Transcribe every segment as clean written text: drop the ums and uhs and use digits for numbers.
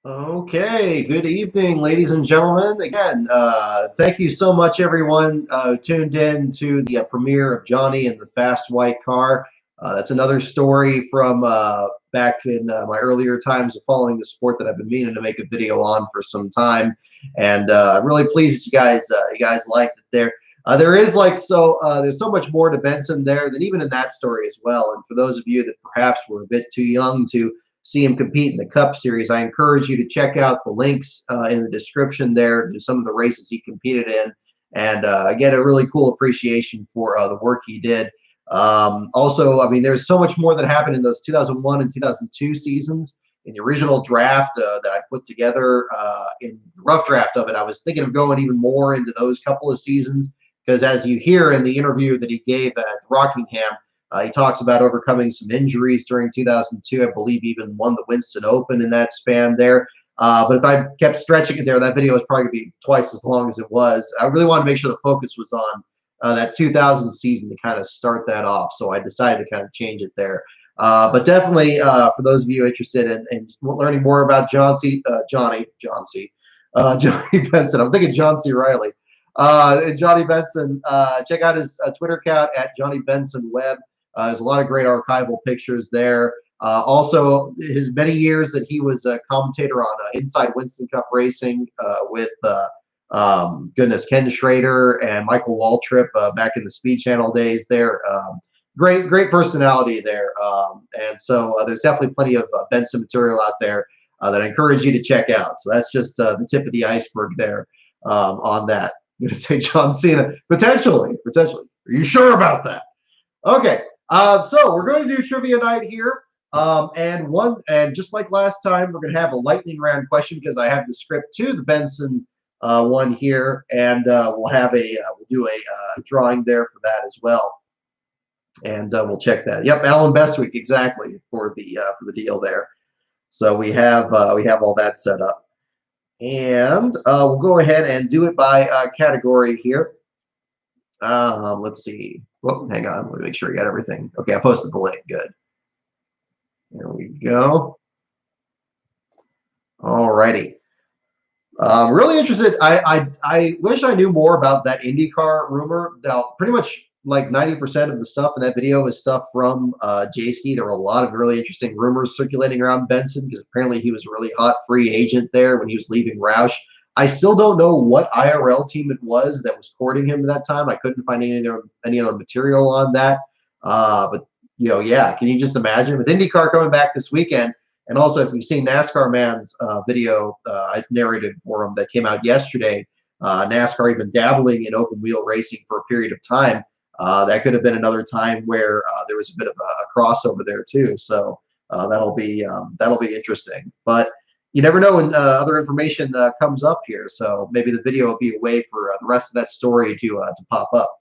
Okay, good evening, ladies and gentlemen. Again, thank you so much, everyone, who tuned in to the premiere of Johnny and the Fast White Car. That's another story from back in my earlier times of following the sport that I've been meaning to make a video on for some time, and I'm really pleased that you guys liked it there. There's so much more to Benson there than even in that story as well. And for those of you that perhaps were a bit too young to see him compete in the Cup Series, I encourage you to check out the links in the description there to some of the races he competed in, and get a really cool appreciation for the work he did. Also, I mean, there's so much more that happened in those 2001 and 2002 seasons. In the original draft that I put together, in the rough draft of it, I was thinking of going even more into those couple of seasons because, as you hear in the interview that he gave at Rockingham, he talks about overcoming some injuries during 2002. I believe even won the Winston Open in that span there. But if I kept stretching it there, that video was probably going to be twice as long as it was. I really wanted to make sure the focus was on that 2000 season to kind of start that off. So I decided to kind of change it there. But definitely, for those of you interested in learning more about Johnny Benson. I'm thinking John C. Riley. Johnny Benson, check out his Twitter account at Johnny Benson Web. There's a lot of great archival pictures there. Also, his many years that he was a commentator on Inside Winston Cup Racing with Ken Schrader and Michael Waltrip back in the Speed Channel days there. Great personality there. And so there's definitely plenty of Benson material out there that I encourage you to check out. So that's just the tip of the iceberg there on that. I'm going to say John Cena, potentially. Are you sure about that? Okay. So we're going to do trivia night here. And just like last time, we're going to have a lightning round question because I have the script to the Benson one here, and we'll do a drawing there for that as well, and we'll check that. Yep, Alan Bestwick, exactly, for the deal there. So we have all that set up, and we'll go ahead and do it by category here. Let's see. Whoa, hang on. Let me make sure I got everything. Okay, I posted the link. Good. There we go. All righty. Really interested. I wish I knew more about that IndyCar rumor. Now, pretty much like 90% of the stuff in that video is stuff from J-Ski. There were a lot of really interesting rumors circulating around Benson because apparently he was a really hot free agent there when he was leaving Roush. I still don't know what IRL team it was that was courting him at that time. I couldn't find any other material on that. But yeah, can you just imagine with IndyCar coming back this weekend? And also, if you've seen NASCAR Man's video I narrated for him that came out yesterday, NASCAR even dabbling in open wheel racing for a period of time. That could have been another time where there was a bit of a crossover there too. So that'll be interesting. But you never know when other information comes up here. So maybe the video will be a way for the rest of that story to pop up.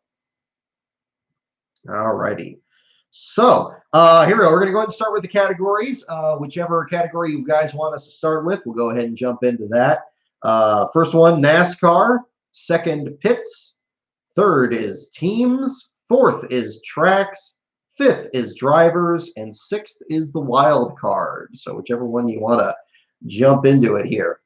All righty. So here we go. We're going to go ahead and start with the categories. Whichever category you guys want us to start with, we'll go ahead and jump into that. First one, NASCAR. Second, pits. Third is teams. Fourth is tracks. Fifth is drivers. And sixth is the wild card. So whichever one you want to jump into it here.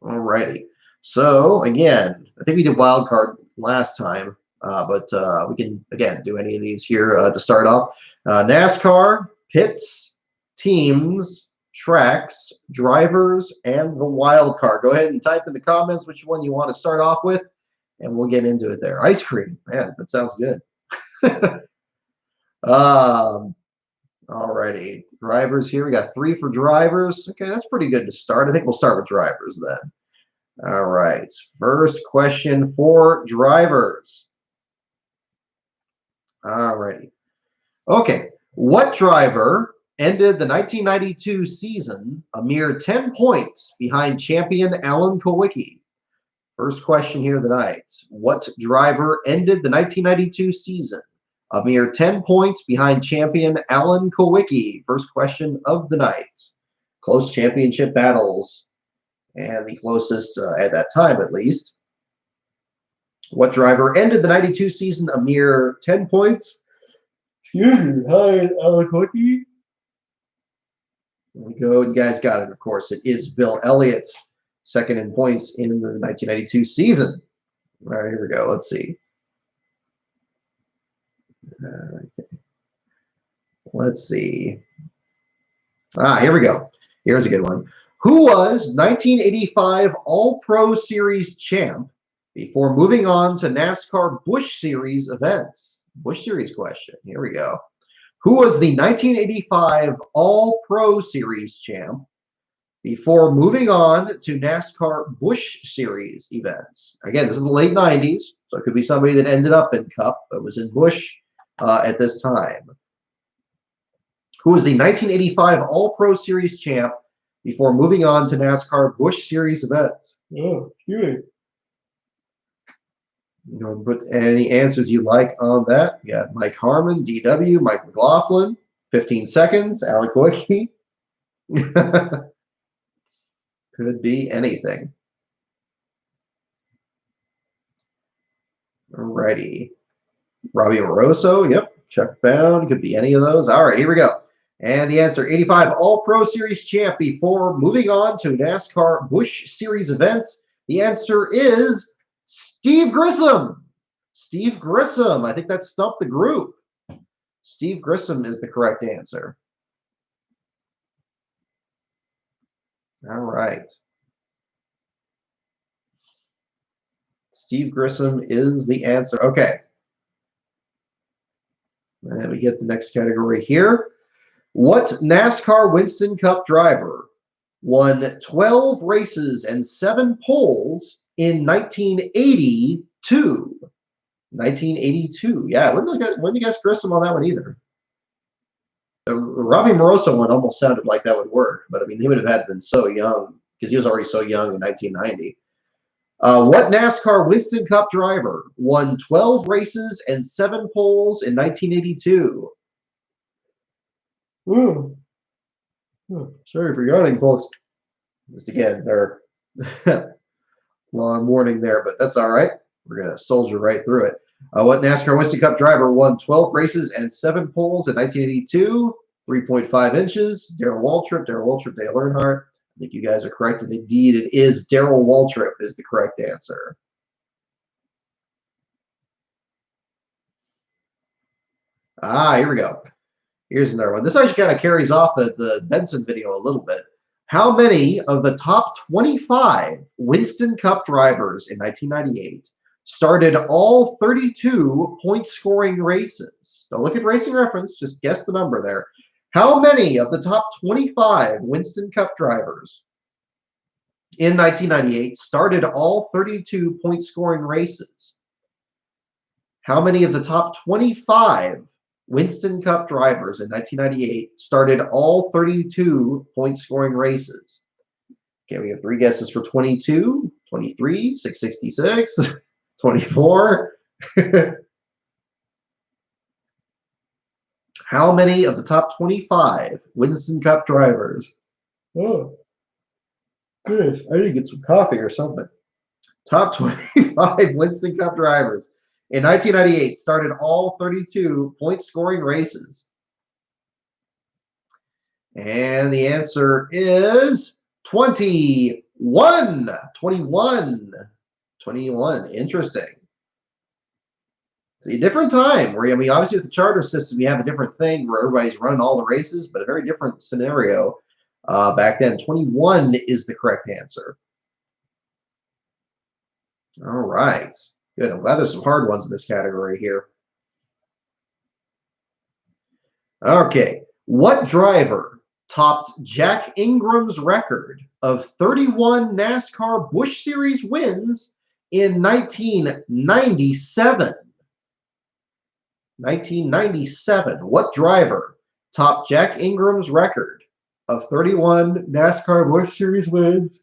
All righty. So again, I think we did wild card last time. But we can, again, do any of these here to start off. NASCAR, pits, teams, tracks, drivers, and the wild card. Go ahead and type in the comments which one you want to start off with, and we'll get into it there. Ice cream. Man, that sounds good. Alrighty. Drivers here. We got 3 for drivers. Okay, that's pretty good to start. I think we'll start with drivers then. All right. First question for drivers. Alrighty. Okay. What driver ended the 1992 season a mere 10 points behind champion Alan Kulwicki? First question here tonight. What driver ended the 1992 season a mere 10 points behind champion Alan Kulwicki? First question of the night. Close championship battles, and the closest at that time, at least. What driver ended the 92 season a mere 10 points? Excuse me. Hi, Alan Kulwicki. There we go. You guys got it, of course. It is Bill Elliott, second in points in the 1992 season. All right, here we go. Let's see. Okay. Let's see. Here we go. Here's a good one. Who was 1985 All-Pro Series champ before moving on to NASCAR Busch Series events? Busch Series question. Here we go. Who was the 1985 All-Pro Series champ before moving on to NASCAR Busch Series events? Again, this is the late 90s, so it could be somebody that ended up in Cup but was in Busch at this time. Who was the 1985 All-Pro Series champ before moving on to NASCAR Busch Series events? Oh, good. You know, put any answers you like on that. You got Mike Harmon, DW, Mike McLaughlin, 15 seconds, Alan Koicke. Could be anything. Alrighty. Robbie Moroso, yep. Chuck Bound, could be any of those. All right, here we go. And the answer, 85 All-Pro Series champ before moving on to NASCAR Busch Series events. The answer is Steve Grissom. Steve Grissom. I think that stumped the group. Steve Grissom is the correct answer. All right. Steve Grissom is the answer. Okay. And we get the next category here. What NASCAR Winston Cup driver won 12 races and 7 poles in 1982? 1982. Yeah, wouldn't you guess Grissom on that one either? The Robbie Moroso one almost sounded like that would work, but I mean, he would have had been so young because he was already so young in 1990. What NASCAR Winston Cup driver won 12 races and 7 poles in 1982? Sorry for yawning, folks. Just again, they're long morning there, but that's all right. We're going to soldier right through it. What NASCAR Winston Cup driver won 12 races and 7 poles in 1982? 3.5 inches. Darrell Waltrip, Dale Earnhardt. I think you guys are correct, and indeed it is Darrell Waltrip is the correct answer. Here we go. Here's another one. This actually kind of carries off the Benson video a little bit. How many of the top 25 Winston Cup drivers in 1998 started all 32 point-scoring races? Don't look at Racing Reference. Just guess the number there. How many of the top 25 Winston Cup drivers in 1998 started all 32 point-scoring races? How many of the top 25 Winston Cup drivers in 1998 started all 32 point-scoring races? Okay, we have 3 guesses for 22, 23, 666, 24. How many of the top 25 Winston Cup drivers? Oh, goodness. I need to get some coffee or something. Top 25 Winston Cup drivers in 1998 started all 32 point-scoring races. And the answer is 21. 21. 21. Interesting. It's a different time where, I mean, obviously with the charter system, you have a different thing where everybody's running all the races, but a very different scenario back then. 21 is the correct answer. All right. Good. I'm glad there's some hard ones in this category here. Okay. What driver topped Jack Ingram's record of 31 NASCAR Busch Series wins in 1997? 1997. What driver topped Jack Ingram's record of 31 NASCAR Busch Series wins?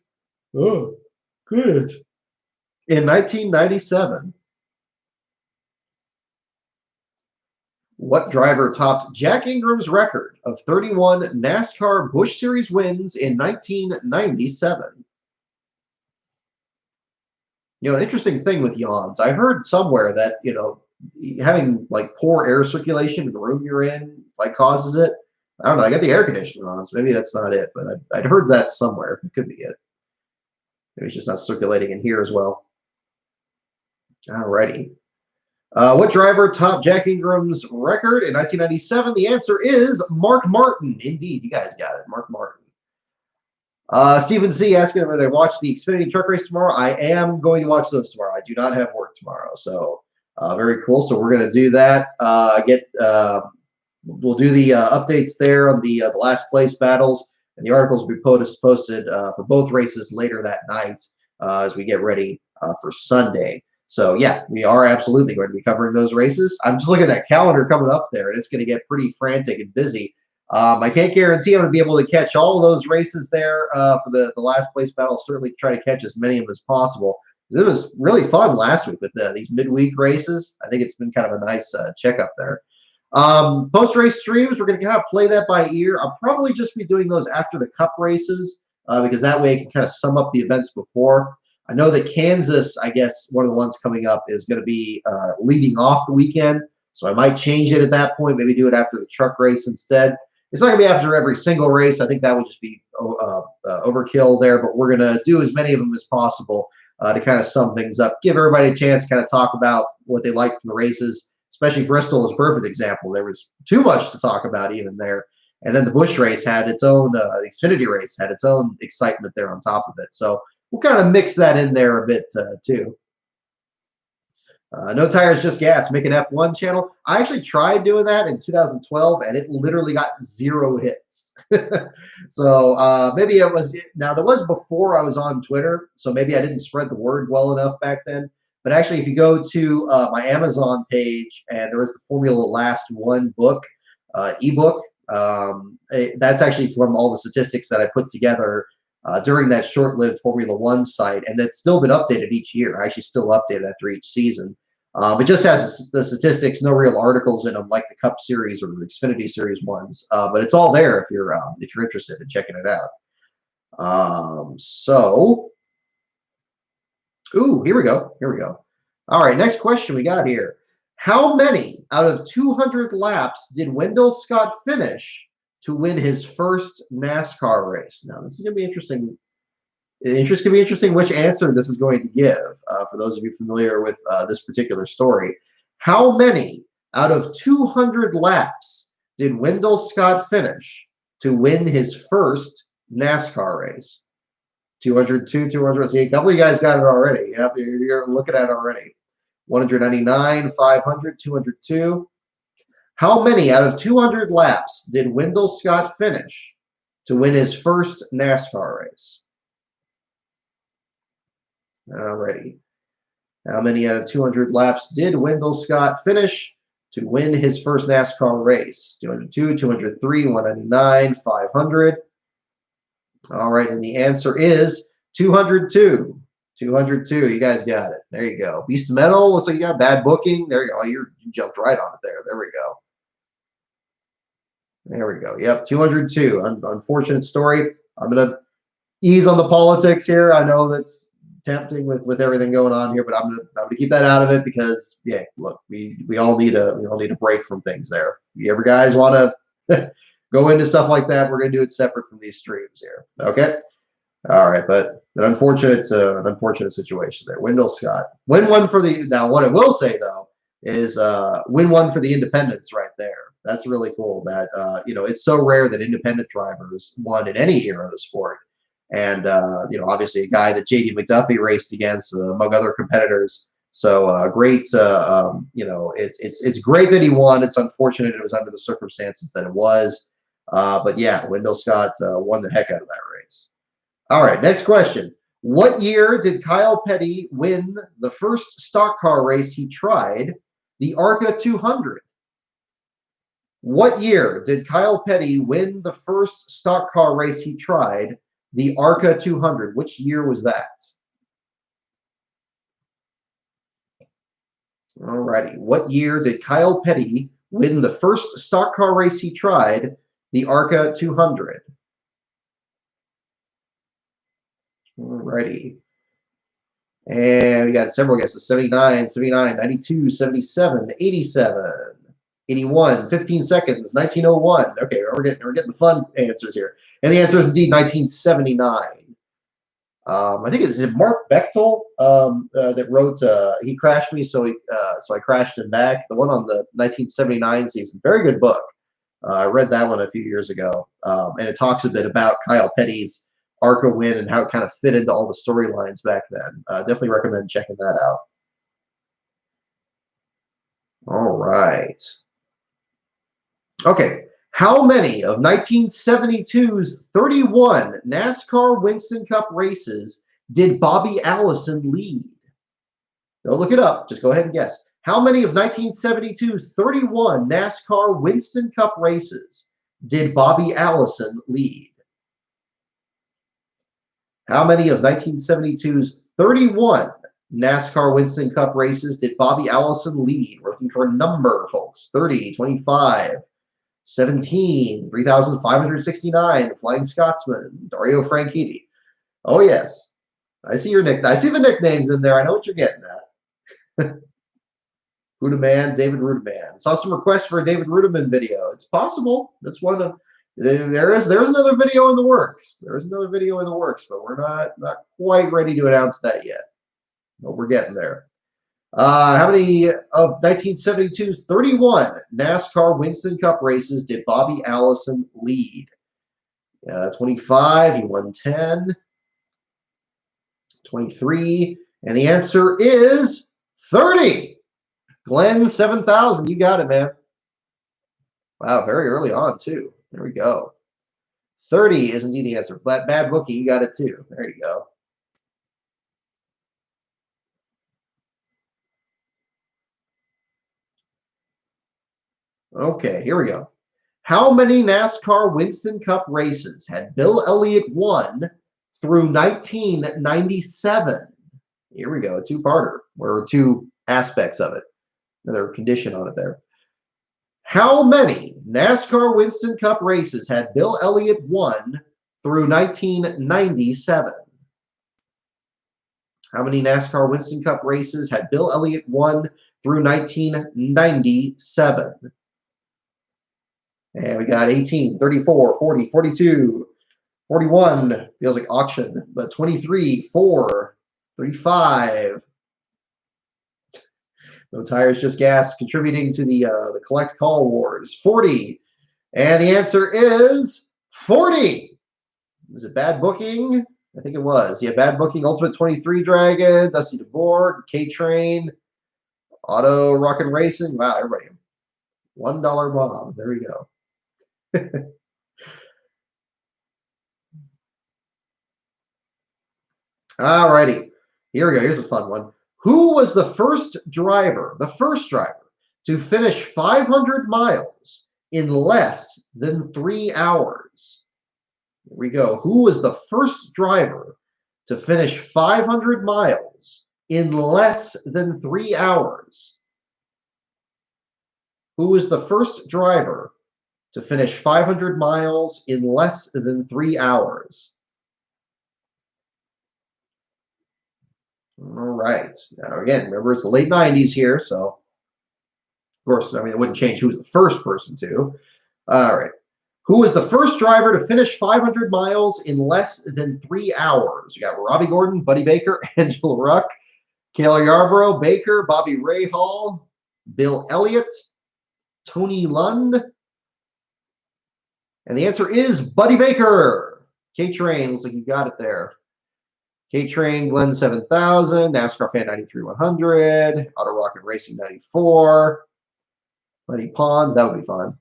Oh, good. In 1997. What driver topped Jack Ingram's record of 31 NASCAR Busch Series wins in 1997? You know, an interesting thing with yawns. I heard somewhere that, you know, having like poor air circulation in the room you're in like causes it. I don't know. I got the air conditioner on, so maybe that's not it. But I'd heard that somewhere. It could be it. Maybe it's just not circulating in here as well. Alrighty. What driver topped Jack Ingram's record in 1997? The answer is Mark Martin. Indeed, you guys got it. Mark Martin. Stephen C. asking if I watch the Xfinity truck race tomorrow. I am going to watch those tomorrow. I do not have work tomorrow, so very cool. So we're going to do that. We'll do the updates there on the last place battles, and the articles will be posted for both races later that night as we get ready for Sunday. So yeah, we are absolutely going to be covering those races. I'm just looking at that calendar coming up there, and it's going to get pretty frantic and busy. I can't guarantee I'm going to be able to catch all of those races there for the last place battle. I'll certainly try to catch as many of them as possible. It was really fun last week with these midweek races. I think it's been kind of a nice checkup there. Post-race streams, we're going to kind of play that by ear. I'll probably just be doing those after the Cup races because that way I can kind of sum up the events before. I know that Kansas, I guess, one of the ones coming up is going to be leading off the weekend, so I might change it at that point, maybe do it after the truck race instead. It's not going to be after every single race. I think that would just be overkill there, but we're going to do as many of them as possible to kind of sum things up, give everybody a chance to kind of talk about what they like from the races. Especially Bristol is a perfect example. There was too much to talk about even there. And then the Busch race had its own, the Xfinity race had its own excitement there on top of it. So we'll kind of mix that in there a bit too. No Tires, Just Gas, make an F1 channel. I actually tried doing that in 2012, and it literally got 0 hits. So maybe it was – now, that was before I was on Twitter, so maybe I didn't spread the word well enough back then. But actually, if you go to my Amazon page, and there is the Formula Last One book, ebook, that's actually from all the statistics that I put together during that short-lived Formula One site, and that's still been updated each year. I actually still update it after each season. It just has the statistics, no real articles in them like the Cup Series or the Xfinity Series ones, but it's all there if you're interested in checking it out. Ooh, here we go. Here we go. All right, next question we got here. How many out of 200 laps did Wendell Scott finish to win his first NASCAR race? Now, this is going to be interesting. It's going to be interesting which answer this is going to give for those of you familiar with this particular story. How many out of 200 laps did Wendell Scott finish to win his first NASCAR race? 202, 200. See, a couple of you guys got it already. Yep, you're looking at it already. 199, 500, 202. How many out of 200 laps did Wendell Scott finish to win his first NASCAR race? Alrighty. How many out of 200 laps did Wendell Scott finish to win his first NASCAR race? 202, 203, 199, 500. All right, and the answer is 202. 202. You guys got it. There you go. Beast of Metal. Looks like you got bad booking. There you go. You jumped right on it there. There we go. There we go. Yep, 202. Unfortunate story. I'm going to ease on the politics here. I know that's tempting with everything going on here, but I'm gonna keep that out of it because yeah, look, we all need a break from things there. If you ever guys want to go into stuff like that, we're gonna do it separate from these streams here. Okay. All right, but an unfortunate situation there. Wendell Scott win one for the now. What I will say though is win one for the independents right there. That's really cool. That it's so rare that independent drivers won in any era of the sport. And obviously a guy that J.D. McDuffie raced against among other competitors. So great. It's great that he won. It's unfortunate it was under the circumstances that it was. But yeah, Wendell Scott won the heck out of that race. All right, next question. What year did Kyle Petty win the first stock car race he tried, the ARCA 200? What year did Kyle Petty win the first stock car race he tried, the ARCA 200? Which year was that? All righty. What year did Kyle Petty win the first stock car race he tried, the ARCA 200? All righty. And we got several guesses. 79, 92, 77, 87, 81, 15 seconds, 1901. Okay, we're getting the fun answers here. And the answer is indeed 1979. I think it's Mark Bechtel that wrote He Crashed Me, so I Crashed Him Back. The one on the 1979 season. Very good book. I read that one a few years ago, and it talks a bit about Kyle Petty's ARCA win and how it kind of fit into all the storylines back then. Definitely recommend checking that out. All right. Okay. How many of 1972's 31 NASCAR Winston Cup races did Bobby Allison lead? Don't look it up. Just go ahead and guess. How many of 1972's 31 NASCAR Winston Cup races did Bobby Allison lead? How many of 1972's 31 NASCAR Winston Cup races did Bobby Allison lead? We're looking for a number, folks. 30, 25, 17, 3,569, the Flying Scotsman, Dario Franchitti. Oh, yes. I see your nickname. I see the nicknames in there. I know what you're getting at. Rudeman, David Rudeman. Saw some requests for a David Rudeman video. It's possible. That's one of there's another video in the works. There's another video in the works, but we're not quite ready to announce that yet. But we're getting there. How many of 1972's 31 NASCAR Winston Cup races did Bobby Allison lead? 25. He won 10. 23. And the answer is 30. Glenn 7,000. You got it, man. Wow, very early on, too. There we go. 30 is indeed the answer. Bad Bookie, you got it, too. There you go. Okay, here we go. How many NASCAR Winston Cup races had Bill Elliott won through 1997? Here we go, two-parter, or two aspects of it. Another condition on it there. How many NASCAR Winston Cup races had Bill Elliott won through 1997? How many NASCAR Winston Cup races had Bill Elliott won through 1997? And we got 18, 34, 40, 42, 41, feels like auction, but 23, 4, 35. No tires, just gas, contributing to the collect call wars. 40. And the answer is 40. Is it Bad Booking? I think it was. Yeah, Bad Booking, Ultimate 23 Dragon, Dusty DeBoer, K-Train, Auto Rock and Racing. Wow, everybody. $1 bomb. There we go. All righty. Here we go. Here's a fun one. Who was the first driver to finish 500 miles in less than 3 hours? Here we go. Who was the first driver to finish 500 miles in less than 3 hours? Who was the first driver to finish 500 miles in less than 3 hours? All right. Now, again, remember, it's the late 90s here, so, of course, I mean, it wouldn't change who was the first person to. All right. Who was the first driver to finish 500 miles in less than 3 hours? You got Robbie Gordon, Buddy Baker, Angela Ruck, Cale Yarborough, Baker, Bobby Rahal, Bill Elliott, Tony Lund. And the answer is Buddy Baker. K-Train, looks like you got it there. K-Train, Glenn 7000, NASCAR Fan 93100, Auto Rocket Racing 94, Buddy Pond, that would be fun.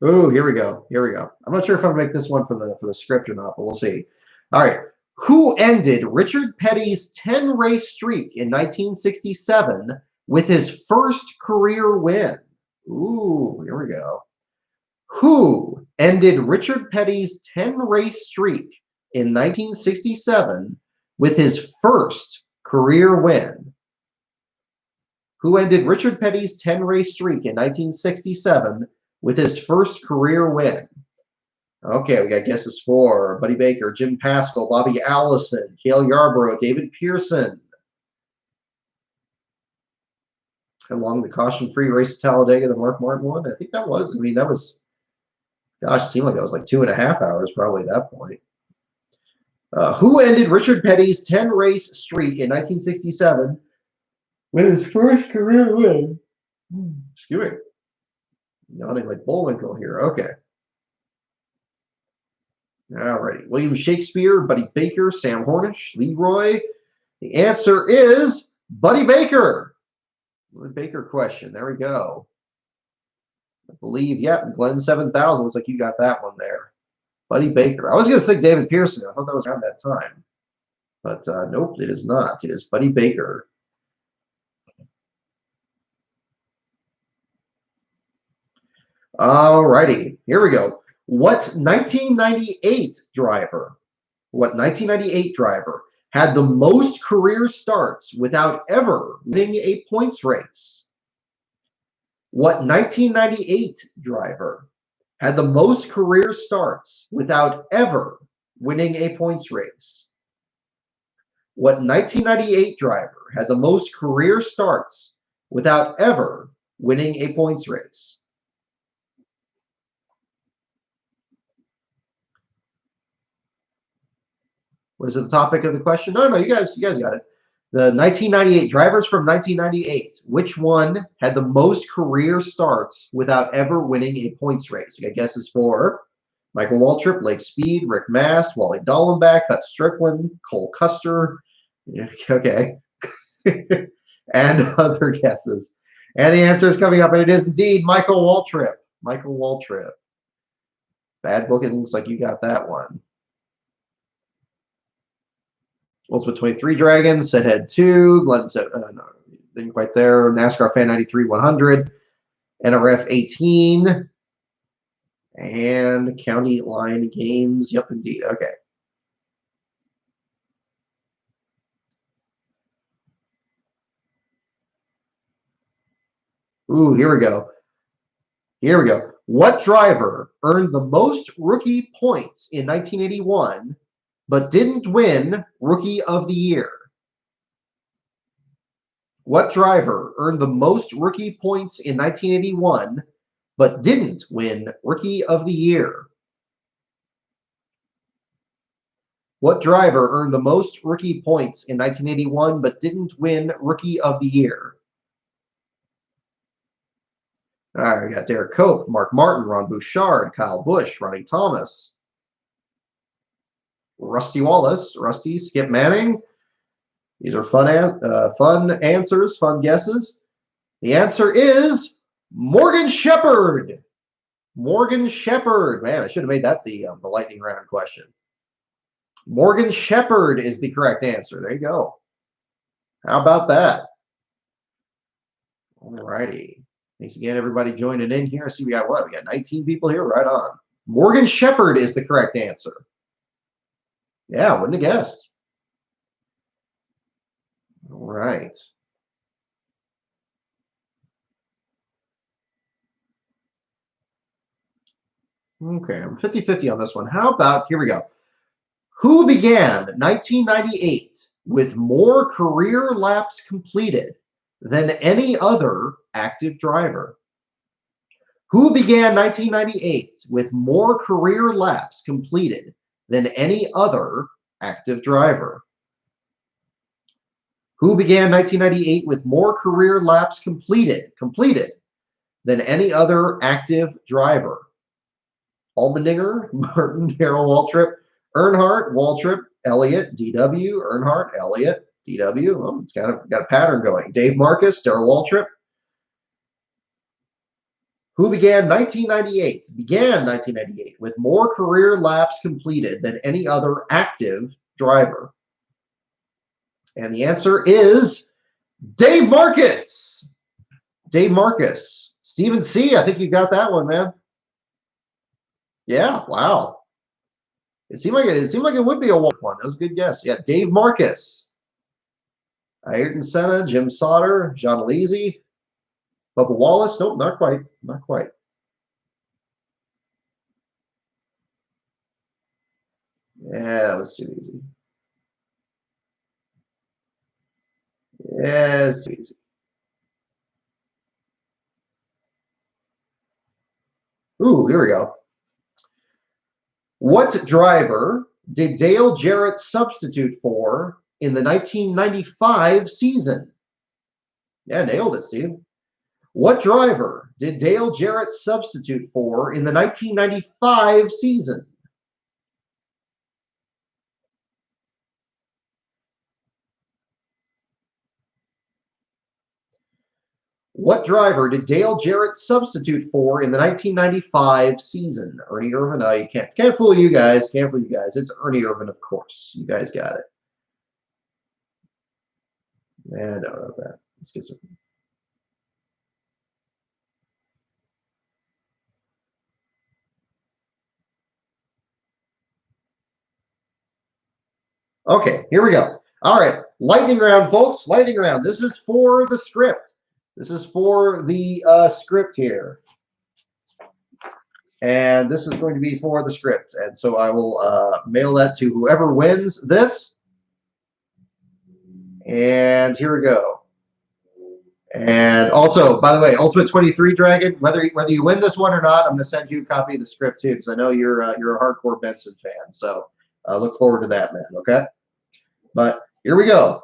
Ooh, here we go. Here we go. I'm not sure if I'm gonna make this one for the script or not, but we'll see. All right. Who ended Richard Petty's 10-race streak in 1967 with his first career win? Ooh, here we go. Who ended Richard Petty's 10-race streak in 1967 with his first career win? Who ended Richard Petty's 10-race streak in 1967 with his first career win? Okay, we got guesses for Buddy Baker, Jim Pascal, Bobby Allison, Cale Yarborough, David Pearson. Along the caution-free race at Talladega, the Mark Martin one. I think that was. I mean, that was. Gosh, it seemed like that was like 2.5 hours probably at that point. Who ended Richard Petty's 10-race streak in 1967? With his first career win. Excuse me. Yawning like Bullwinkle here. Okay. Alrighty. William Shakespeare, Buddy Baker, Sam Hornish, Leroy. The answer is Buddy Baker. Buddy Baker question. There we go. I believe, yeah, Glenn 7000. Looks like you got that one there. Buddy Baker. I was going to say David Pearson. I thought that was around that time. But nope, it is not. It is Buddy Baker. All righty. Here we go. What 1998 driver had the most career starts without ever winning a points race? What 1998 driver had the most career starts without ever winning a points race? What 1998 driver had the most career starts without ever winning a points race? Was it the topic of the question? No, you guys got it. The 1998 drivers from 1998. Which one had the most career starts without ever winning a points race? You got guesses for Michael Waltrip, Blake Speed, Rick Mast, Wally Dallenbach, Hut Strickland, Cole Custer. Yeah, okay. And other guesses. And the answer is coming up, and it is indeed Michael Waltrip. Michael Waltrip. Bad book, it looks like you got that one. Ultimate 23 Dragons, Set Head 2, Glenn said, no, didn't quite there. NASCAR Fan 93 100, NRF 18, and County Line Games. Yep, indeed. Okay. Ooh, here we go. Here we go. What driver earned the most rookie points in 1981 but didn't win Rookie of the Year? What driver earned the most rookie points in 1981 but didn't win Rookie of the Year? What driver earned the most rookie points in 1981 but didn't win Rookie of the Year? All right, we got Derek Cope, Mark Martin, Ron Bouchard, Kyle Busch, Ronnie Thomas, Rusty Wallace, Rusty, Skip Manning. These are fun answers, fun guesses. The answer is Morgan Shepherd. Morgan Shepherd. Man, I should have made that the lightning round question. Morgan Shepherd is the correct answer. There you go. How about that? All righty. Thanks again, everybody joining in here. See, we got what? We got 19 people here. Right on. Morgan Shepherd is the correct answer. Yeah, wouldn't have guessed. All right. Okay, I'm 50-50 on this one. How about, here we go. Who began 1998 with more career laps completed than any other active driver? Who began 1998 with more career laps completed than any other active driver? Who began 1998 with more career laps completed than any other active driver? Allmendinger, Martin, Darrell Waltrip, Earnhardt, Waltrip, Elliott, DW, Earnhardt, Elliott, DW. Well, it's got a pattern going. Dave Marcus, Darrell Waltrip. Who began 1998 with more career laps completed than any other active driver? And the answer is Dave Marcus. Dave Marcus. Stephen C., I think you got that one, man. Yeah, wow. It seemed like it would be a one. That was a good guess. Yeah, Dave Marcus. Ayrton Senna, Jim Sauter, John Alesi, Bubba Wallace. Nope, not quite. Not quite. Yeah, that was too easy. Yeah, it's too easy. Ooh, here we go. What driver did Dale Jarrett substitute for in the 1995 season? Yeah, nailed it, Steve. What driver did Dale Jarrett substitute for in the 1995 season? What driver did Dale Jarrett substitute for in the 1995 season? Ernie Irvin. No, you can't fool you guys. Can't fool you guys. It's Ernie Irvin, of course. You guys got it. Yeah, I don't know that. Let's get some. Okay, here we go. All right, lightning round, folks. Lightning round. This is for the script. This is for the script here. And this is going to be for the script. And so I will mail that to whoever wins this. And here we go. And also, by the way, Ultimate 23 Dragon, whether you win this one or not, I'm going to send you a copy of the script too, because I know you're a hardcore Benson fan. So look forward to that, man. Okay. But here we go.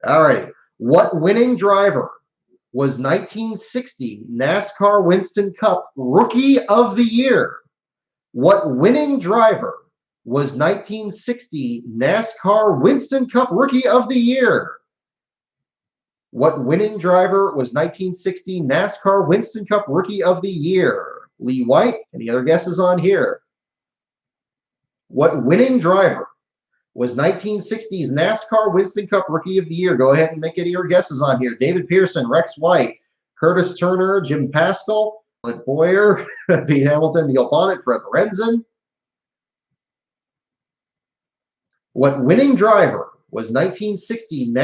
All righty. What winning driver was 1960 NASCAR Winston Cup Rookie of the Year? What winning driver was 1960 NASCAR Winston Cup Rookie of the Year? What winning driver was 1960 NASCAR Winston Cup Rookie of the Year? Lee White. Any other guesses on here? What winning driver was 1960's NASCAR Winston Cup Rookie of the Year? Go ahead and make any of your guesses on here. David Pearson, Rex White, Curtis Turner, Jim Pascal, Clint Boyer, Pete Hamilton, Neil Bonnet, Fred Lorenzen. What winning driver was 1960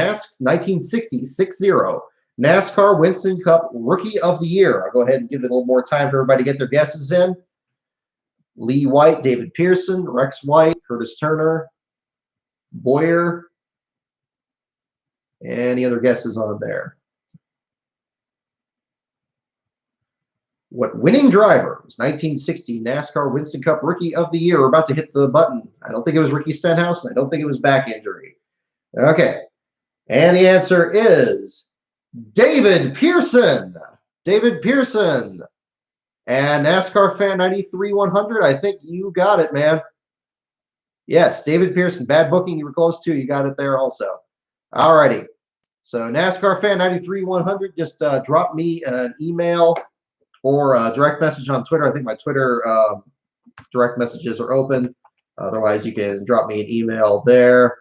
NASCAR Winston Cup Rookie of the Year? I'll go ahead and give it a little more time for everybody to get their guesses in. Lee White, David Pearson, Rex White, Curtis Turner, Boyer. Any other guesses on there? What winning driver was 1960 NASCAR Winston Cup Rookie of the Year? We're about to hit the button. I don't think it was Ricky Stenhouse. I don't think it was back injury. Okay. And the answer is David Pearson. David Pearson. And NASCAR Fan 93-100, I think you got it, man. Yes, David Pearson. Bad booking. You were close to. You got it there also. All righty. So NASCAR Fan 93-100, just drop me an email or a direct message on Twitter. I think my Twitter direct messages are open. Otherwise, you can drop me an email there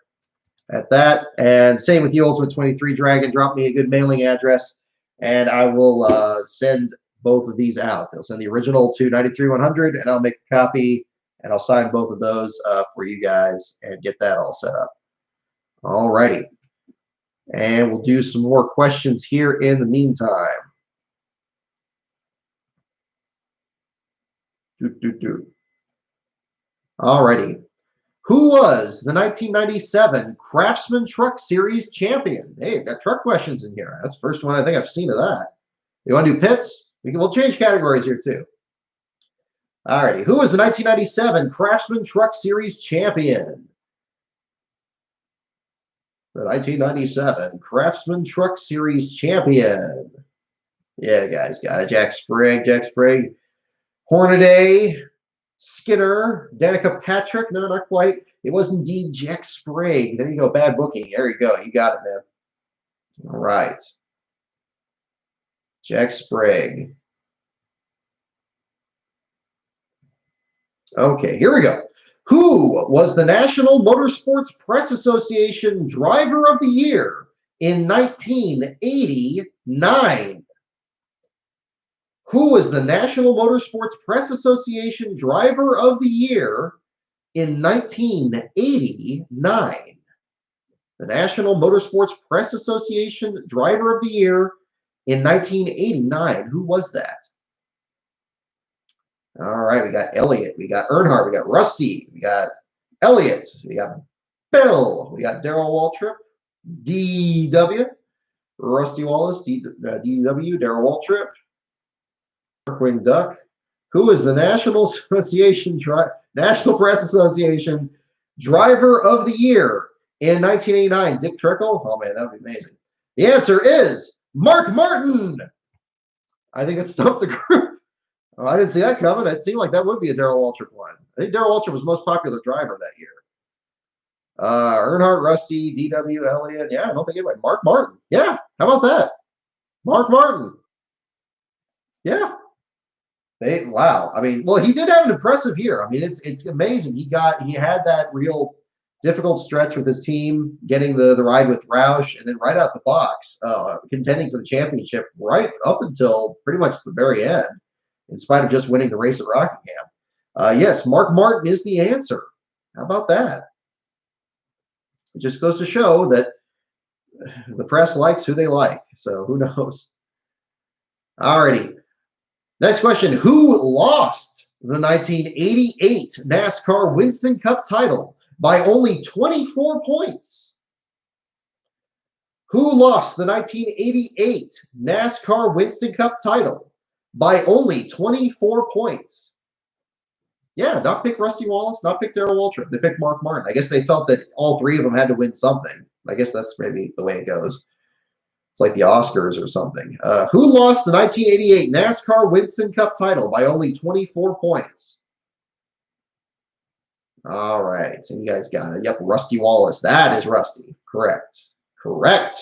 at that. And same with you, Ultimate 23 Dragon. Drop me a good mailing address, and I will send both of these out. They'll send the original to 93-100, and I'll make a copy, and I'll sign both of those for you guys and get that all set up. All righty. And we'll do some more questions here in the meantime. All righty. Who was the 1997 Craftsman Truck Series champion? Hey, I've got truck questions in here. That's the first one I think I've seen of that. You want to do pits? We'll change categories here too. All righty. Who was the 1997 Craftsman Truck Series champion? The 1997 Craftsman Truck Series champion. Yeah, guys, got it. Jack Sprague. Hornaday, Skinner, Danica Patrick. No, not quite. It was indeed Jack Sprague. There you go. Bad booking. There you go. You got it, man. All right. Jack Sprague. Okay, here we go. Who was the National Motorsports Press Association Driver of the Year in 1989? Who was the National Motorsports Press Association Driver of the Year in 1989? The National Motorsports Press Association Driver of the Year in 1989. Who was that? All right, we got Elliott, we got Earnhardt, we got Rusty, we got Elliott, we got Bill, we got Darrell Waltrip, DW, Rusty Wallace, DW, Darrell Waltrip, Darkwing Duck. Who is the National Press Association Driver of the Year in 1989? Dick Trickle? Oh man, that would be amazing. The answer is Mark Martin. I think it stumped the group. Oh, I didn't see that coming. It seemed like that would be a Darrell Waltrip one. I think Darrell Waltrip was the most popular driver that year. Earnhardt, Rusty, DW, Elliott. Yeah, I don't think anybody. Mark Martin. Yeah, how about that? Mark Martin. Yeah. Wow. I mean, well, he did have an impressive year. I mean, it's amazing. He had that real difficult stretch with his team, getting the ride with Roush, and then right out the box, contending for the championship right up until pretty much the very end, in spite of just winning the race at Rockingham. Yes, Mark Martin is the answer. How about that? It just goes to show that the press likes who they like. So who knows? Alrighty. Next question. Who lost the 1988 NASCAR Winston Cup title by only 24 points? Who lost the 1988 NASCAR Winston Cup title by only 24 points? Yeah, not pick Rusty Wallace, not pick Darrell Waltrip. They picked Mark Martin. I guess they felt that all three of them had to win something. I guess that's maybe the way it goes. It's like the Oscars or something. Who lost the 1988 NASCAR Winston Cup title by only 24 points? All right. So you guys got it. Yep, Rusty Wallace. That is Rusty. Correct. Correct.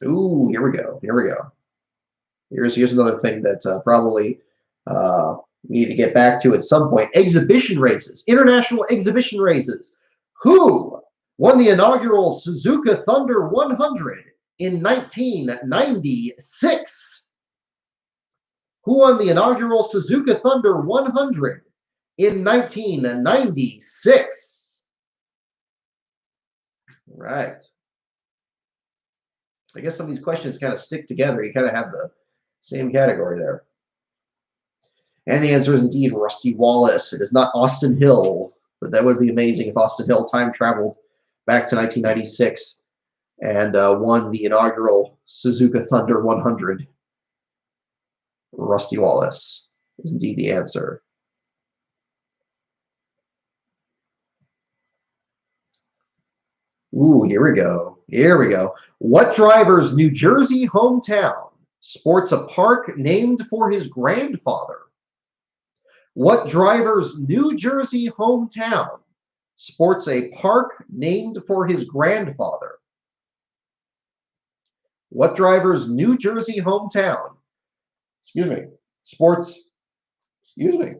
Ooh, here we go. Here we go. Here's another thing that probably we need to get back to at some point. Exhibition races. International exhibition races. Who won the inaugural Suzuka Thunder 100 in 1996? Who won the inaugural Suzuka Thunder 100 in 1996? Right. I guess some of these questions kind of stick together. You kind of have the same category there. And the answer is indeed Rusty Wallace. It is not Austin Hill, but that would be amazing if Austin Hill time traveled back to 1996 and won the inaugural Suzuka Thunder 100. Rusty Wallace is indeed the answer. Ooh, here we go. Here we go. What driver's New Jersey hometown sports a park named for his grandfather? What driver's New Jersey hometown sports a park named for his grandfather? What driver's New Jersey hometown, sports, a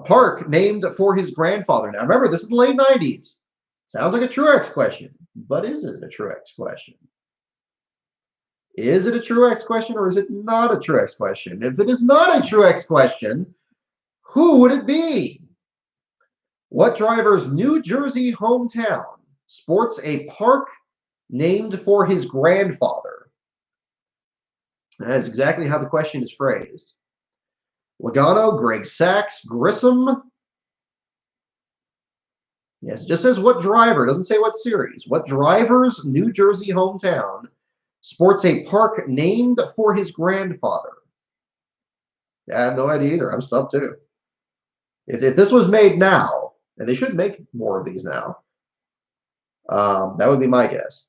park named for his grandfather? Now remember, this is the late 90s. Sounds like a Truex question, but is it a Truex question? Is it a Truex question or is it not a Truex question? If it is not a Truex question, who would it be? What driver's New Jersey hometown sports a park named for his grandfather? That is exactly how the question is phrased. Logano, Greg Sachs, Grissom. Yes, it just says what driver. It doesn't say what series. What driver's New Jersey hometown sports a park named for his grandfather? I have no idea either. I'm stumped too. If this was made now, and they should make more of these now, that would be my guess.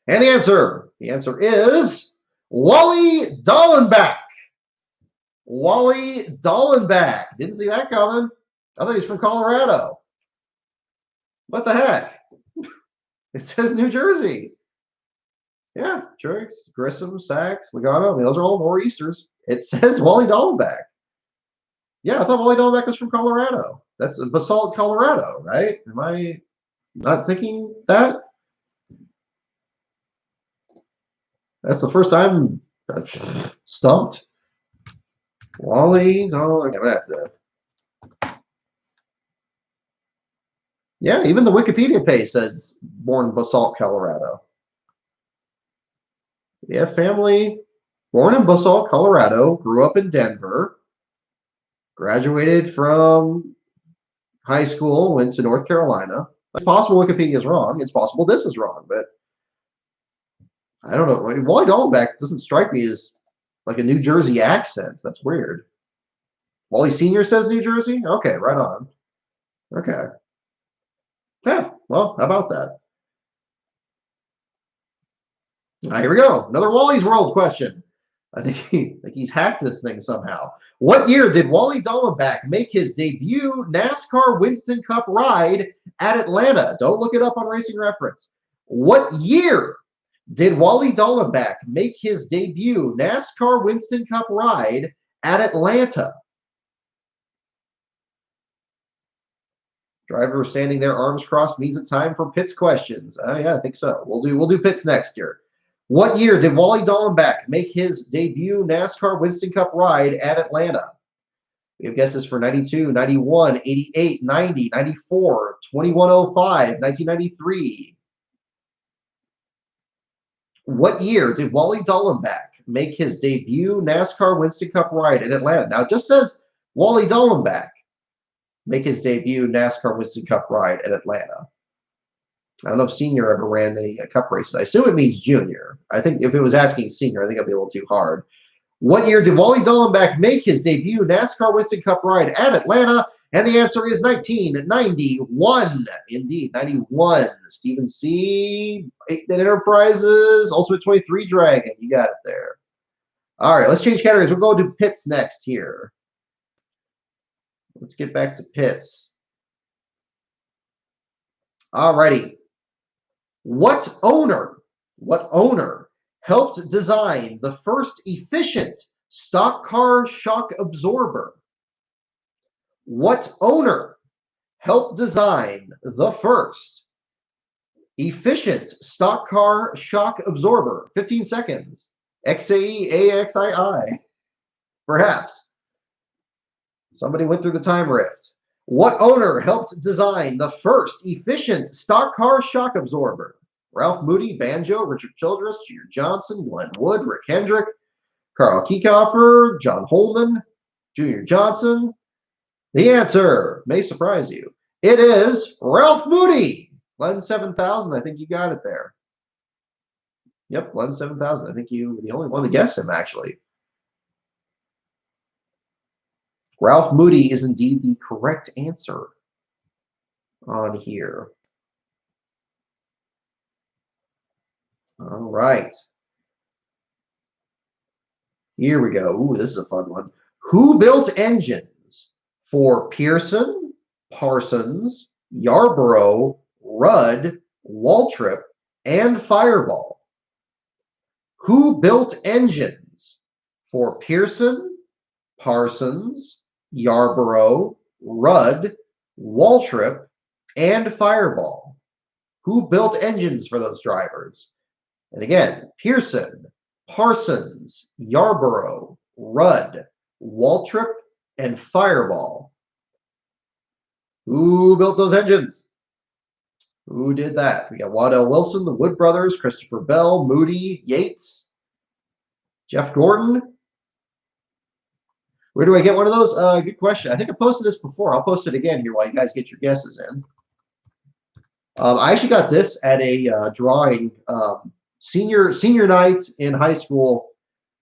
And the answer is Wally Dallenbach. Wally Dallenbach. Didn't see that coming. I thought he was from Colorado. What the heck? It says New Jersey. Yeah, Truex, Grissom, Sachs, Logano. I mean, those are all nor'easters. It says Wally Dallenbach. Yeah, I thought Wally Dallenbach was from Colorado. That's Basalt, Colorado, right? Am I not thinking that? That's the first time I'm stumped. Wally Dallenbach. I'm gonna have to. Yeah, even the Wikipedia page says born Basalt, Colorado. Yeah, family. Born in Busch, Colorado, grew up in Denver, graduated from high school, went to North Carolina. It's possible Wikipedia is wrong. It's possible this is wrong, but I don't know. Wally Dallenbach doesn't strike me as like a New Jersey accent. That's weird. Wally Sr. says New Jersey? Okay, right on. Okay. Yeah, well, how about that? Here we go. Another Wally's World question. I think he's hacked this thing somehow. What year did Wally Dallenbach make his debut NASCAR Winston Cup ride at Atlanta? Don't look it up on Racing Reference. What year did Wally Dallenbach make his debut NASCAR Winston Cup ride at Atlanta? Driver standing there, arms crossed, means it's time for Pitts questions. Oh yeah, I think so. We'll do Pitts next year. What year did Wally Dallenbach make his debut NASCAR Winston Cup ride at Atlanta? We have guesses for 92, 91, 88, 90, 94, 2105, 1993. What year did Wally Dallenbach make his debut NASCAR Winston Cup ride at Atlanta? Now, it just says Wally Dallenbach make his debut NASCAR Winston Cup ride at Atlanta. I don't know if senior ever ran any cup races. I assume it means junior. I think if it was asking senior, I think it'd be a little too hard. What year did Wally Dallenbach make his debut NASCAR Winston Cup ride at Atlanta? And the answer is 1991. Indeed, 91. Stephen C. 8-Bit Enterprises, Ultimate 23 Dragon. You got it there. All right, let's change categories. We'll go to Pitts next here. Let's get back to Pitts. All righty. What owner helped design the first efficient stock car shock absorber? What owner helped design the first efficient stock car shock absorber? 15 seconds. XAE, AXII. Perhaps. Somebody went through the time rift. What owner helped design the first efficient stock car shock absorber? Ralph Moody, Banjo, Richard Childress, Junior Johnson, Glenn Wood, Rick Hendrick, Carl Kiekhofer, John Holman, Junior Johnson. The answer may surprise you. It is Ralph Moody. Glenn 7000. I think you got it there. Yep, Glenn 7000. I think you were the only one to guess him, actually. Ralph Moody is indeed the correct answer on here. All right. Here we go. Ooh, this is a fun one. Who built engines for Pearson, Parsons, Yarborough, Rudd, Waltrip, and Fireball? Who built engines for Pearson, Parsons, Yarborough, Rudd, Waltrip, and Fireball? Who built engines for those drivers? And again, Pearson, Parsons, Yarborough, Rudd, Waltrip, and Fireball. Who built those engines? Who did that? We got Waddell Wilson, the Wood Brothers, Christopher Bell, Moody, Yates, Jeff Gordon. Where do I get one of those? Good question. I think I posted this before. I'll post it again here while you guys get your guesses in. I actually got this at a drawing senior night in high school,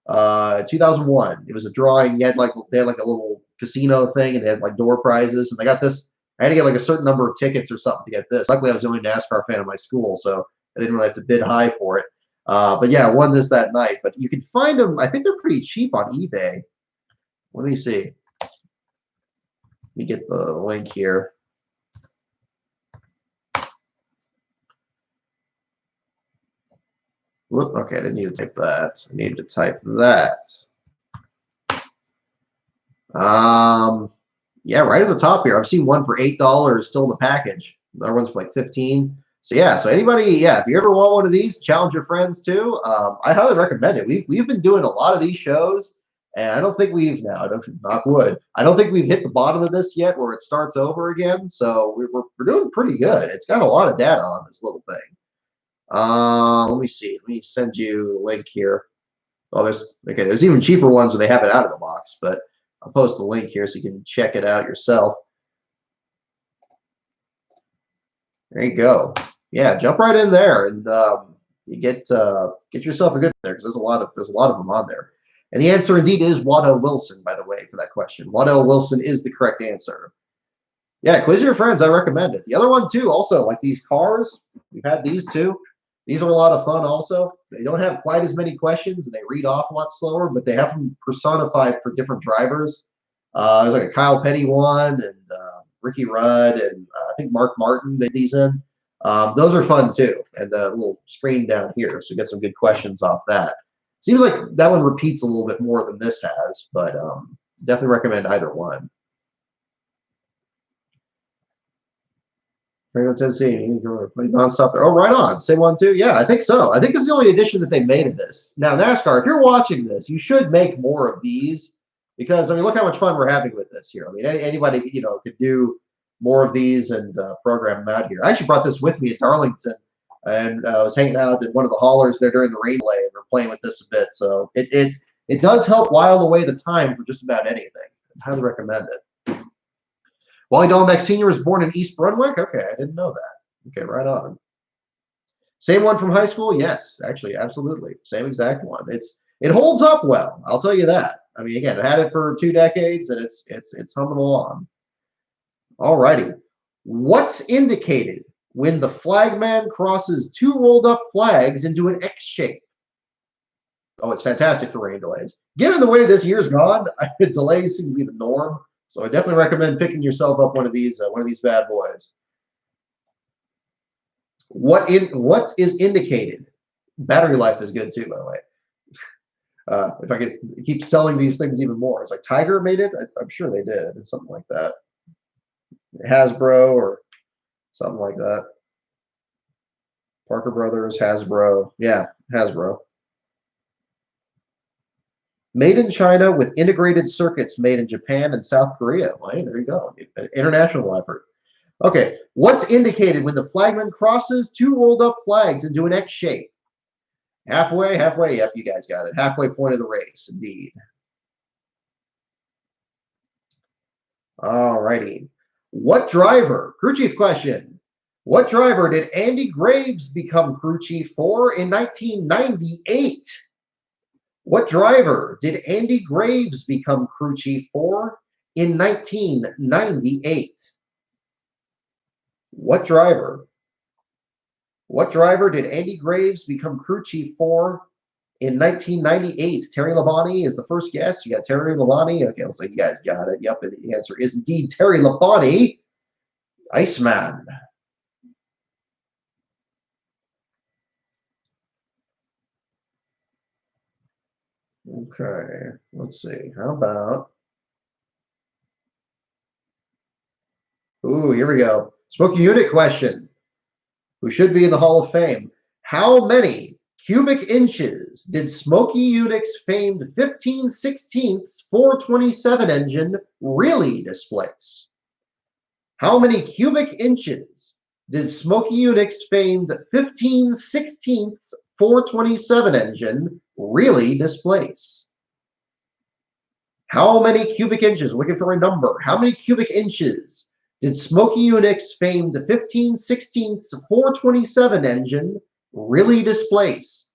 2001. It was a drawing. They had like a little casino thing, and they had like door prizes. And I got this. I had to get like a certain number of tickets or something to get this. Luckily, I was the only NASCAR fan in my school, so I didn't really have to bid high for it. But yeah, I won this that night. But you can find them. I think they're pretty cheap on eBay. Let me see. Let me get the link here. Whoop, okay, I didn't need to type that. I needed to type that. Yeah, right at the top here. I've seen one for $8 still in the package. The other one's for like 15. So yeah, so anybody, yeah, if you ever want one of these, challenge your friends too. I highly recommend it. We've been doing a lot of these shows, and I don't think we've knock wood. I don't think we've hit the bottom of this yet, where it starts over again. So we're doing pretty good. It's got a lot of data on this little thing. Let me see. Let me send you a link here. Oh, there's even cheaper ones where they have it out of the box, but I'll post the link here so you can check it out yourself. There you go. Yeah, jump right in there, and you get yourself a good there, because there's a lot of them on there. And the answer indeed is Waddell Wilson, by the way, for that question. Waddell Wilson is the correct answer. Yeah, quiz your friends. I recommend it. The other one too, also, like these cars, we've had these too. These are a lot of fun also. They don't have quite as many questions, and they read off a lot slower, but they have them personified for different drivers. There's like a Kyle Petty one, and Ricky Rudd, and I think Mark Martin did these in. Those are fun too, and the little screen down here, so you get some good questions off that. Seems like that one repeats a little bit more than this has, but definitely recommend either one. Nonstop there. Oh, right on. Same one too. Yeah, I think so. I think this is the only edition that they made of this. Now, NASCAR, if you're watching this, you should make more of these, because I mean, look how much fun we're having with this here. I mean, anybody could do more of these and program them out here. I actually brought this with me at Darlington, and I was hanging out at one of the haulers there during the rain delay, and we're playing with this a bit. So it does help while away the time for just about anything. I highly recommend it. Wally Dolbeck Sr. was born in East Brunswick? Okay, I didn't know that. Okay, right on. Same one from high school? Yes, actually, absolutely. Same exact one. It holds up well, I'll tell you that. I mean, again, I had it for 2 decades, and it's humming along. All righty. What's indicated when the flagman crosses 2 rolled up flags into an X shape? Oh, it's fantastic for rain delays. Given the way this year's gone, delays seem to be the norm. So I definitely recommend picking yourself up one of these bad boys. What is indicated? Battery life is good too, by the way. If I could keep selling these things even more, it's like Tiger made it. I'm sure they did. It's something like that. Hasbro or something like that. Parker Brothers, Hasbro. Yeah, Hasbro. Made in China with integrated circuits made in Japan and South Korea. Well, hey, there you go. International effort. Okay, what's indicated when the flagman crosses 2 rolled up flags into an X shape? Halfway. Yep, you guys got it. Halfway point of the race, indeed. All righty. What driver? Crew chief question. What driver did Andy Graves become crew chief for in 1998? What driver did Andy Graves become crew chief for in 1998? What driver did Andy Graves become crew chief for in 1998? Terry Labonte is the first guess. You got Terry Labonte. Okay, so you guys got it. Yep, the answer is indeed Terry Labonte, Iceman. Okay, let's see. How about... Ooh, here we go. Smokey Unit question. Who should be in the Hall of Fame? How many cubic inches did Smokey Unick's famed 15/16 427 engine really displace? How many cubic inches did Smokey Unick's famed 15/16 427 engine really displace? How many cubic inches? Looking for a number. How many cubic inches did Smokey Unick's famed 15/16 427 engine really displace?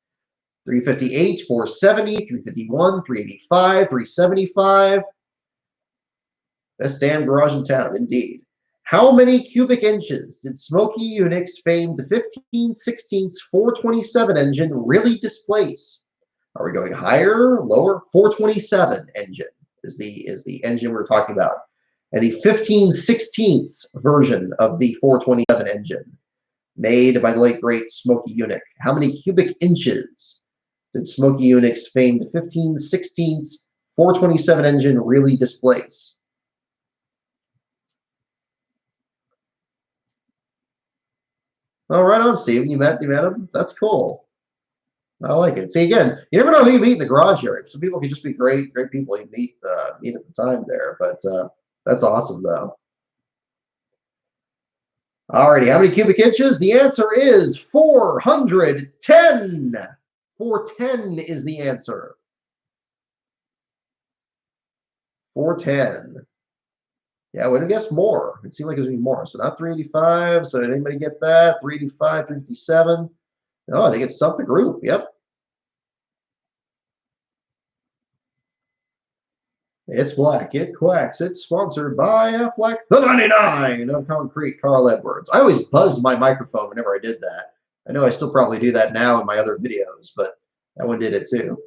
358, 470, 351, 385, 375. Best damn garage in town, indeed. How many cubic inches did Smokey Unick's famed 15/16 427 engine really displace? Are we going higher, lower? 427 engine is the engine we're talking about. And the 15/16 version of the 427 engine, made by the late, great Smokey Yunick. How many cubic inches did Smokey Unick's famed 15/16 427 engine really displace? Oh, right on, Steven. You met him? That's cool. I like it. See, again, you never know who you meet in the garage area. Some people can just be great people you meet at the time there. But that's awesome, though. Alrighty, how many cubic inches? The answer is 410. 410 is the answer. 410. Yeah, I would have guessed more. It seemed like it was going to be more. So not 385. So did anybody get that? 385, 357. No, I think it's stumped the group. Yep. It's black. It quacks. It's sponsored by Aflac, the 99 of Concrete, Carl Edwards. I always buzzed my microphone whenever I did that. I know I still probably do that now in my other videos, but that one did it too.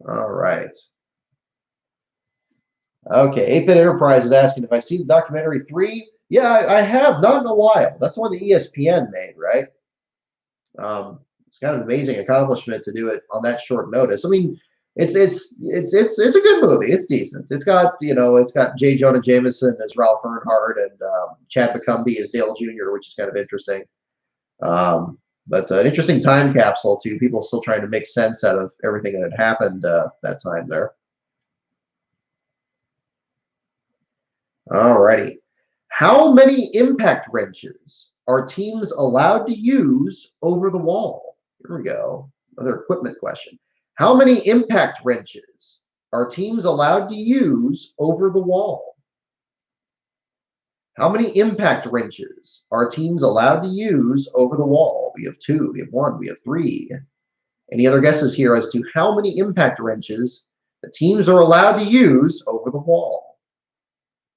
All right. Okay, 8-Bit Enterprise is asking if I see the documentary 3. Yeah, I have. Not in a while. That's the one that ESPN made, right? It's kind of an amazing accomplishment to do it on that short notice. I mean, it's a good movie. It's decent. It's got it's got J. Jonah Jameson as Ralph Earnhardt and Chad McCumbee as Dale Jr., which is kind of interesting. But an interesting time capsule too. People still trying to make sense out of everything that had happened that time there. Alrighty. How many impact wrenches are teams allowed to use over the wall? Here we go. Another equipment question. How many impact wrenches are teams allowed to use over the wall? How many impact wrenches are teams allowed to use over the wall? We have 2, we have 1, we have 3. Any other guesses here as to how many impact wrenches the teams are allowed to use over the wall?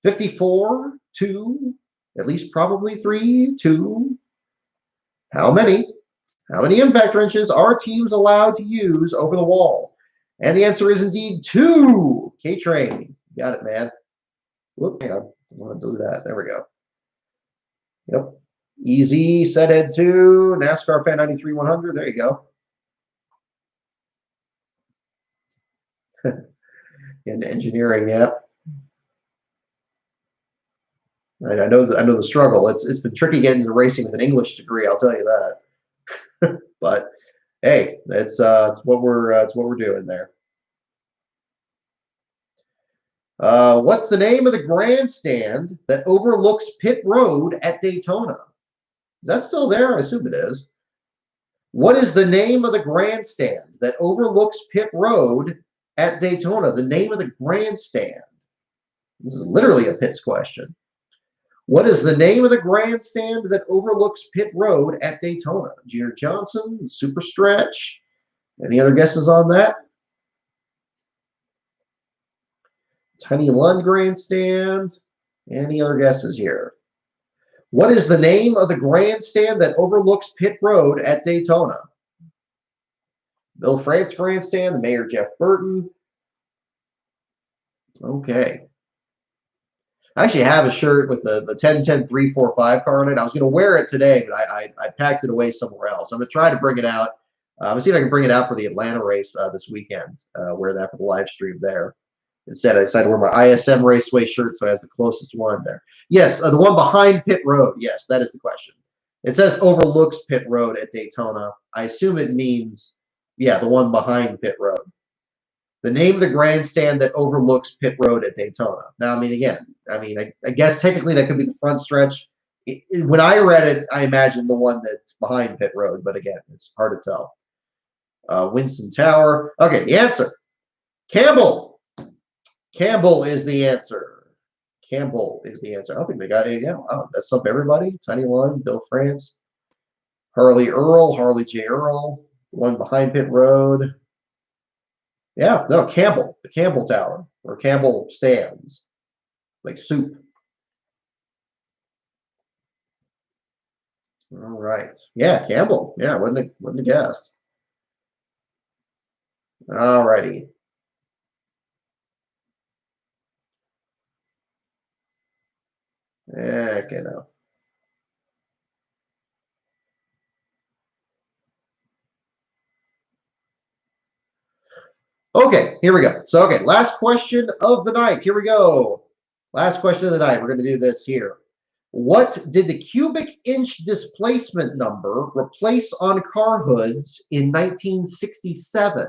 54, 2, at least probably 3, 2. How many? How many impact wrenches are teams allowed to use over the wall? And the answer is indeed 2. K-Train. Got it, man. Whoop, hang on. I want to do that. There we go. Yep. Easy, set head 2, NASCAR Fan 93 100. There you go. In engineering, yeah. I know the struggle. It's been tricky getting into racing with an English degree, I'll tell you that. But hey, it's what we're doing there. What's the name of the grandstand that overlooks Pit Road at Daytona? Is that still there? I assume it is. What is the name of the grandstand that overlooks Pit Road at Daytona? The name of the grandstand. This is literally a pits question. What is the name of the grandstand that overlooks Pit Road at Daytona? Jared Johnson, Super Stretch. Any other guesses on that? Tiny Lund grandstand. Any other guesses here? What is the name of the grandstand that overlooks Pit Road at Daytona? Bill France grandstand, Mayor Jeff Burton. Okay. I actually have a shirt with the 10-10-3-4-5 car on it. I was going to wear it today, but I packed it away somewhere else. I'm going to try to bring it out. I'm going to see if I can bring it out for the Atlanta race this weekend. Wear that for the live stream there. Instead, I decided to wear my ISM Raceway shirt, so it has the closest one there. Yes, the one behind Pit Road. Yes, that is the question. It says overlooks Pit Road at Daytona. I assume it means, yeah, the one behind Pit Road. The name of the grandstand that overlooks Pit Road at Daytona. Now, I mean, again, I guess technically that could be the front stretch. When I read it, I imagined the one that's behind Pit Road, but again, it's hard to tell. Winston Tower. Okay, the answer. Campbell. Campbell is the answer. Campbell is the answer. I don't think they got any. Yeah, wow, that's up everybody. Tiny Lund, Bill France, Harley Earl, Harley J. Earl, the one behind Pit Road. Yeah, no, Campbell, the Campbell Tower, or Campbell stands, like soup. All right. Yeah, Campbell. Yeah, wouldn't have guessed. All righty. Okay, now. Okay, here we go. So, okay, last question of the night. Here we go. Last question of the night. We're going to do this here. What did the cubic inch displacement number replace on car hoods in 1967?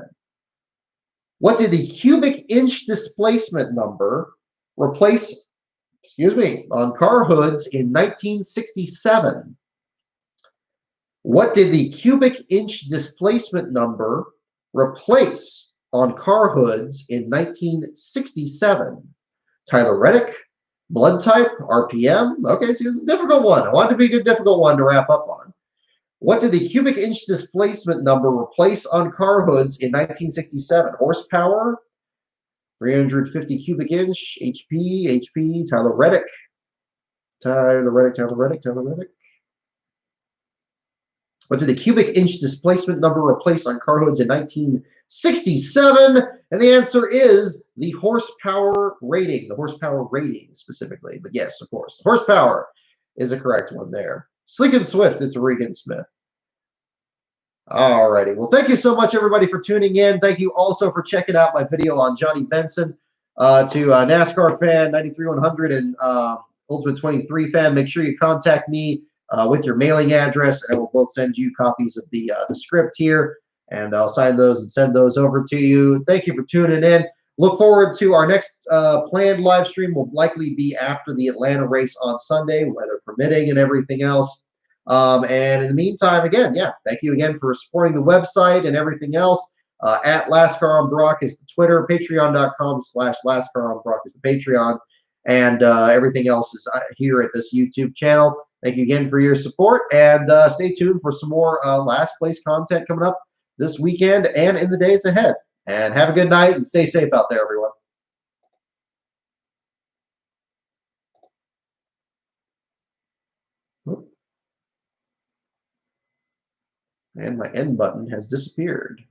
What did the cubic inch displacement number replace, on car hoods in 1967? What did the cubic inch displacement number replace on car hoods in 1967? Tyler Reddick, blood type, RPM. Okay, so this is a difficult one. I wanted to be a good difficult one to wrap up on. What did the cubic inch displacement number replace on car hoods in 1967? Horsepower, 350 cubic inch, HP, Tyler Reddick. Tyler Reddick. What did the cubic inch displacement number replace on car hoods in 1967? And the answer is the horsepower rating specifically. But yes, of course, horsepower is a correct one there. Sleek and Swift, it's Regan Smith. Alrighty. Well, thank you so much, everybody, for tuning in. Thank you also for checking out my video on Johnny Benson. To NASCAR fan, 93-100, and Ultimate 23 fan, make sure you contact me with your mailing address, and I will both send you copies of the script here, and I'll sign those and send those over to you. Thank you for tuning in. Look forward to our next planned live stream. Will likely be after the Atlanta race on Sunday, weather permitting and everything else. And in the meantime, again, yeah, thank you again for supporting the website and everything else. At Lascar on Brock is the Twitter, patreon.com/Lascar on Brock is the Patreon, and everything else is here at this YouTube channel. Thank you again for your support, and stay tuned for some more last place content coming up this weekend and in the days ahead. And have a good night and stay safe out there, everyone. And my end button has disappeared.